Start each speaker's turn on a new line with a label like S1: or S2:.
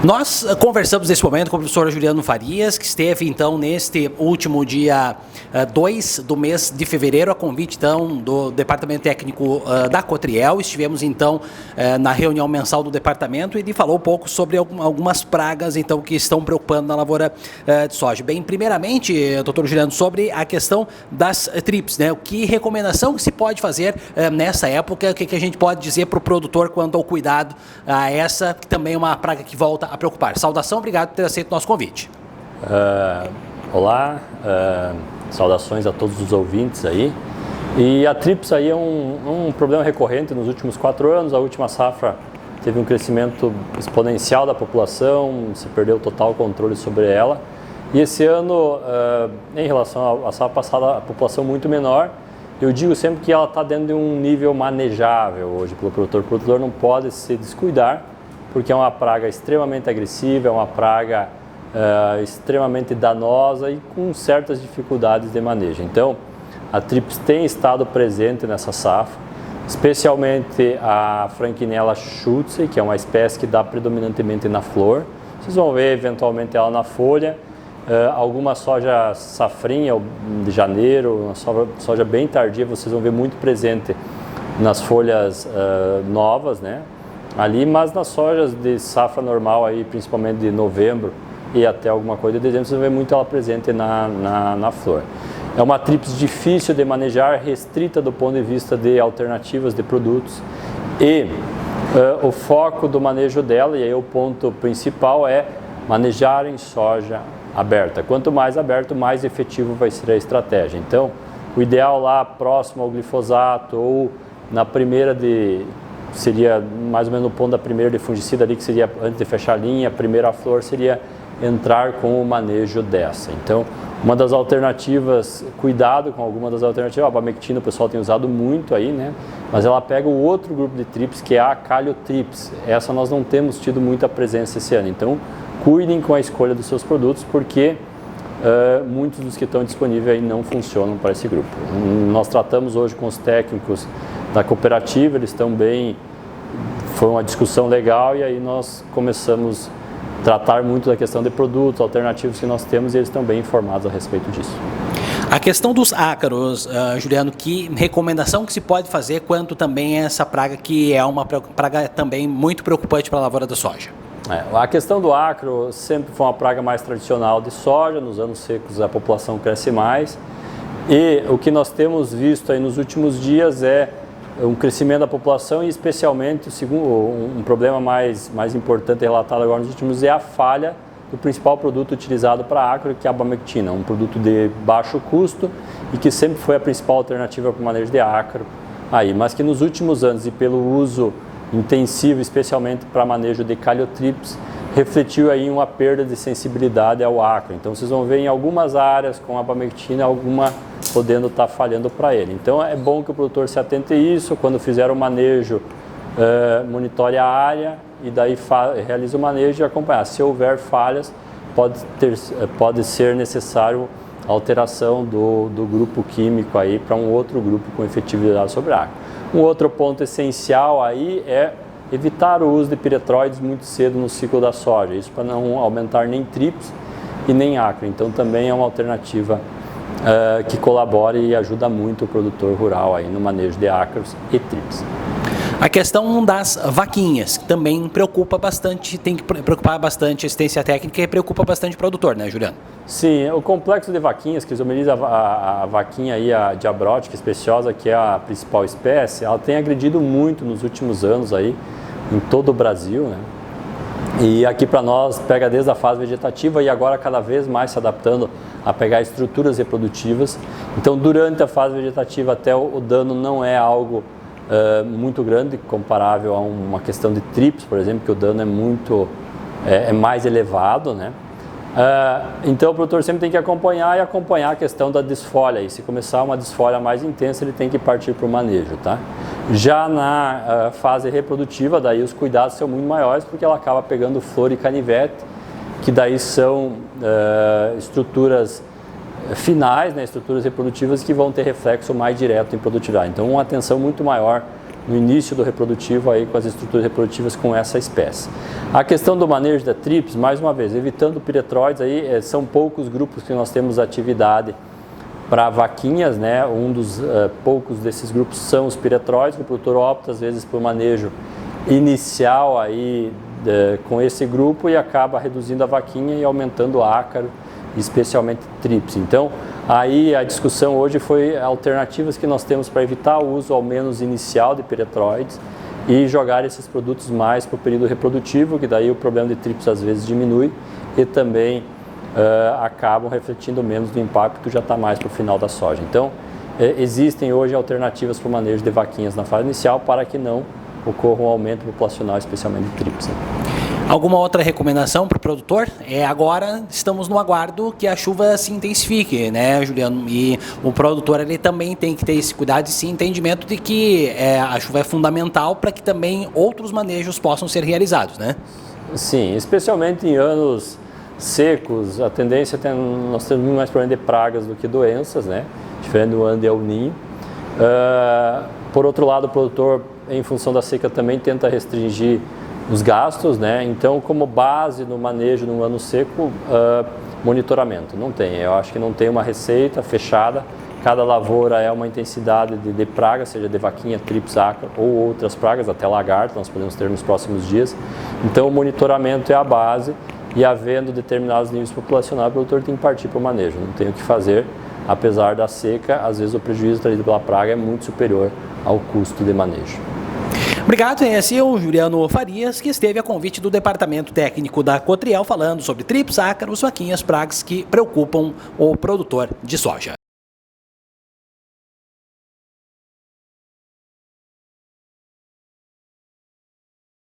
S1: Nós conversamos nesse momento com o professor Juliano Farias, que esteve então neste último dia 2 do mês de fevereiro, a convite então do Departamento Técnico da Cotriel. Estivemos então na reunião mensal do departamento e ele falou um pouco sobre algumas pragas então que estão preocupando na lavoura de soja. Bem, primeiramente, doutor Juliano, sobre a questão das trips, né? Que recomendação que se pode fazer nessa época, o que a gente pode dizer para o produtor quanto ao cuidado a essa, que também é uma praga que volta a preocupar. Saudação, obrigado por ter aceito o nosso convite.
S2: Olá, saudações a todos os ouvintes aí. E a trips aí é um problema recorrente nos últimos 4 anos. A última safra teve um crescimento exponencial da população, se perdeu total controle sobre ela. E esse ano, em relação à safra passada, a população muito menor. Eu digo sempre que ela está dentro de um nível manejável hoje pelo produtor. O produtor não pode se descuidar, porque é uma praga extremamente agressiva, é uma praga extremamente danosa e com certas dificuldades de manejo. Então, a trips tem estado presente nessa safra, especialmente a Franquinella schultzi, que é uma espécie que dá predominantemente na flor. Vocês vão ver eventualmente ela na folha. Alguma soja safrinha de janeiro, uma soja bem tardia, vocês vão ver muito presente nas folhas novas, né? Ali, mas nas sojas de safra normal, aí, principalmente de novembro e até alguma coisa de dezembro, vocês vão ver muito ela presente na flor. É uma trips difícil de manejar, restrita do ponto de vista de alternativas de produtos e o foco do manejo dela, e aí o ponto principal é manejar em soja aberta. Quanto mais aberto, mais efetivo vai ser a estratégia. Então, o ideal lá próximo ao glifosato ou na primeira seria mais ou menos no ponto da primeira de fungicida ali, que seria antes de fechar a linha, a primeira flor seria entrar com o manejo dessa. Então, uma das alternativas, cuidado com alguma das alternativas, a abamectina o pessoal tem usado muito aí, né? Mas ela pega o outro grupo de trips, que é a caliotrips. Essa nós não temos tido muita presença esse ano. Então, cuidem com a escolha dos seus produtos, porque muitos dos que estão disponíveis aí não funcionam para esse grupo. Nós tratamos hoje com os técnicos da cooperativa, eles estão bem, foi uma discussão legal e aí nós começamos a tratar muito da questão de produtos alternativos que nós temos e eles estão bem informados a respeito disso.
S1: A questão dos ácaros, Juliano, que recomendação que se pode fazer quanto também essa praga que é uma praga também muito preocupante para a lavoura da soja?
S2: A questão do ácaro sempre foi uma praga mais tradicional de soja, nos anos secos a população cresce mais e o que nós temos visto aí nos últimos dias é um crescimento da população e especialmente um problema mais importante relatado agora nos últimos é a falha do principal produto utilizado para ácaro, que é a abamectina, um produto de baixo custo e que sempre foi a principal alternativa para o manejo de ácaro aí, mas que nos últimos anos e pelo uso intensivo, especialmente para manejo de caliotrips, refletiu aí uma perda de sensibilidade ao ácaro. Então vocês vão ver em algumas áreas com a abamectina alguma podendo estar falhando para ele. Então é bom que o produtor se atente a isso, quando fizer o manejo, monitore a área e daí realiza o manejo e acompanhar. Se houver falhas, pode ser necessário a alteração do grupo químico aí para um outro grupo com efetividade sobre a água. Um outro ponto essencial aí é evitar o uso de piretróides muito cedo no ciclo da soja, isso para não aumentar nem trips e nem acro. Então também é uma alternativa que colabora e ajuda muito o produtor rural aí no manejo de acros e trips.
S1: A questão das vaquinhas, que também preocupa bastante, tem que preocupar bastante a assistência técnica e preocupa bastante o produtor, né, Juliano?
S2: Sim, o complexo de vaquinhas, que isomeriza a vaquinha aí, a diabrótica especiosa, que é a principal espécie, ela tem agredido muito nos últimos anos aí, em todo o Brasil, né? E aqui para nós pega desde a fase vegetativa e agora cada vez mais se adaptando a pegar estruturas reprodutivas. Então, durante a fase vegetativa até o dano não é algo muito grande, comparável a uma questão de trips, por exemplo, que o dano é mais elevado, né? Então o produtor sempre tem que acompanhar a questão da desfolha. E se começar uma desfolha mais intensa, ele tem que partir para o manejo, tá? Já na fase reprodutiva, daí os cuidados são muito maiores, porque ela acaba pegando flor e canivete, que daí são estruturas finais, né, estruturas reprodutivas que vão ter reflexo mais direto em produtividade. Então uma atenção muito maior no início do reprodutivo aí com as estruturas reprodutivas com essa espécie. A questão do manejo da trips, mais uma vez, evitando piretróides, aí são poucos grupos que nós temos atividade para vaquinhas, né? Um dos poucos desses grupos são os piretróides, o produtor opta às vezes por manejo inicial aí com esse grupo e acaba reduzindo a vaquinha e aumentando o ácaro, especialmente trips. Então, aí a discussão hoje foi alternativas que nós temos para evitar o uso ao menos inicial de piretróides e jogar esses produtos mais para o período reprodutivo, que daí o problema de trips às vezes diminui e também acabam refletindo menos do impacto que já está mais para o final da soja. Então, existem hoje alternativas para o manejo de vaquinhas na fase inicial para que não ocorra um aumento populacional, especialmente de trips.
S1: Alguma outra recomendação para o produtor? Agora estamos no aguardo que a chuva se intensifique, né, Juliano? E o produtor ele também tem que ter esse cuidado e esse entendimento de que a chuva é fundamental para que também outros manejos possam ser realizados, né?
S2: Sim, especialmente em anos secos, a tendência nós temos muito mais problema de pragas do que doenças, né? Diferente do ano de El Niño. Por outro lado, o produtor, em função da seca, também tenta restringir os gastos, né? Então, como base no manejo no ano seco, monitoramento. Não tem, eu acho que não tem uma receita fechada. Cada lavoura é uma intensidade de praga, seja de vaquinha, trips, ácaro ou outras pragas, até lagarto, nós podemos ter nos próximos dias. Então, o monitoramento é a base e, havendo determinados níveis populacionais, o produtor tem que partir para o manejo, não tem o que fazer. Apesar da seca, às vezes o prejuízo trazido pela praga é muito superior ao custo de manejo.
S1: Obrigado, esse é o Juliano Farias, que esteve a convite do Departamento Técnico da Cotriel falando sobre trips, ácaros, vaquinhas, pragas que preocupam o produtor de soja.